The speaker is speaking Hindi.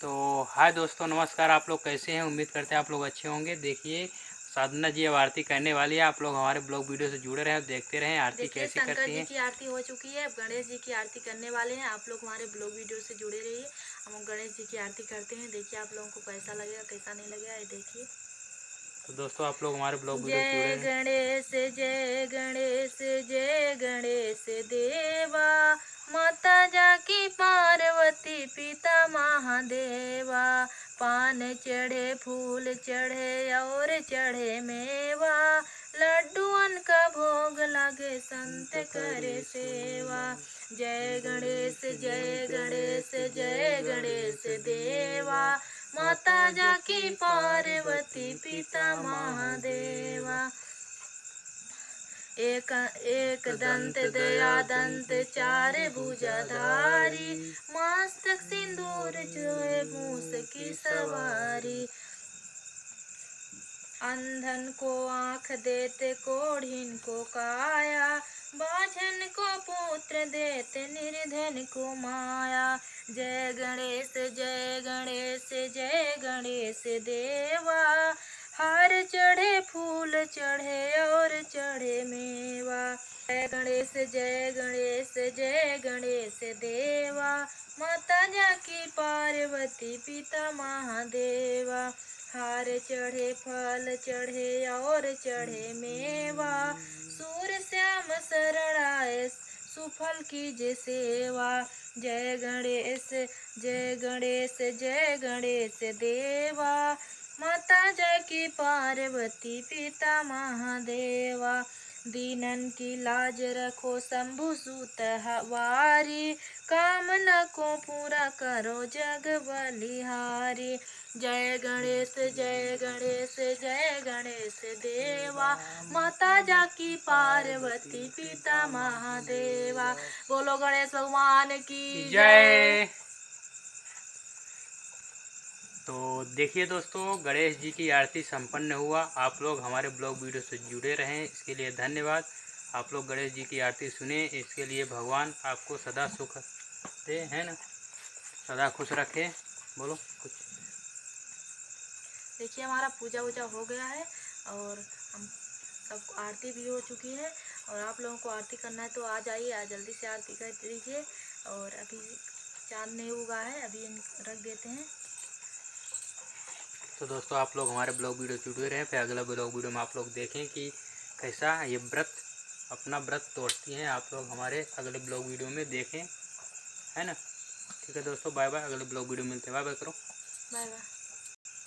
तो हाय दोस्तों, नमस्कार। आप लोग कैसे हैं? उम्मीद करते हैं आप लोग अच्छे होंगे। देखिए, साधना जी अब आरती करने वाली है। आप लोग हमारे ब्लॉग वीडियो से जुड़े रहें, देखते रहें आरती देखिए, कैसे शंकर करती जी हैं। की आरती हो चुकी है। अब गणेश जी की आरती करने वाले हैं। आप लोग हमारे ब्लॉग वीडियो से जुड़े रहिए। हम गणेश जी की आरती करते हैं। देखिए आप लोगों को कैसा लगेगा, कैसा नहीं लगेगा, ये देखिए। तो दोस्तों, आप लोग हमारे ब्लॉग वीडियो से जुड़े जय रहें। गणेश जय गणेश जय गणेश देवा, माता जाकी पार्वती पिता महादेवा। पान चढ़े फूल चढ़े और चढ़े मेवा, लड्डूअन का भोग लगे संत करे सेवा। जय गणेश जय गणेश जय गणेश देवा, माता जाकी पार्वती पिता महादेवा। एक एक दंत दया दंत चार भुजाधारी, मस्तक सिंदूर जोए मूस की सवारी। अंधन को आँख देते कोढ़िन को काया, बाझन को पुत्र देते निर्धन को माया। जय गणेश जय गणेश जय गणेश देवा, हार चढ़े फूल चढ़े और चढ़े मेवा। जय गणेश जय गणेश जय गणेश देवा, माता जाकी पार्वती पिता महादेवा। हार चढ़े फल चढ़े और चढ़े मेवा, सूर श्याम शरण आए सुफल कीजे सेवा। जय गणेश जय गणेश जय गणेश देवा, माता जाकी पार्वती पिता महादेवा। दीनन की लाज रखो शंभु सुत हवारी, कामना को पूरा करो जग बलिहारी। जय गणेश जय गणेश जय गणेश देवा, माता जाकी पार्वती पिता महादेवा। बोलो गणेश भगवान की जय। तो देखिए दोस्तों, गणेश जी की आरती संपन्न हुआ। आप लोग हमारे ब्लॉग वीडियो से जुड़े रहें, इसके लिए धन्यवाद। आप लोग गणेश जी की आरती सुने, इसके लिए भगवान आपको सदा सुख दे, है ना, सदा खुश रखे। बोलो कुछ। देखिए हमारा पूजा वूजा हो गया है और हम सब आरती भी हो चुकी है। और आप लोगों को आरती करना है तो आ जाइए, आज जल्दी से आरती कर दीजिए। और अभी चांद नहीं उगा है, अभी रख देते हैं। तो दोस्तों, आप लोग हमारे ब्लॉग वीडियो जुड़े रहें। फिर अगला ब्लॉग वीडियो में आप लोग देखें कि कैसा ये व्रत, अपना व्रत तोड़ती हैं। आप लोग हमारे अगले ब्लॉग वीडियो में देखें, है ना। ठीक है दोस्तों, बाय बाय। अगले ब्लॉग वीडियो मिलते हैं। बाय बाय करो। Bye bye.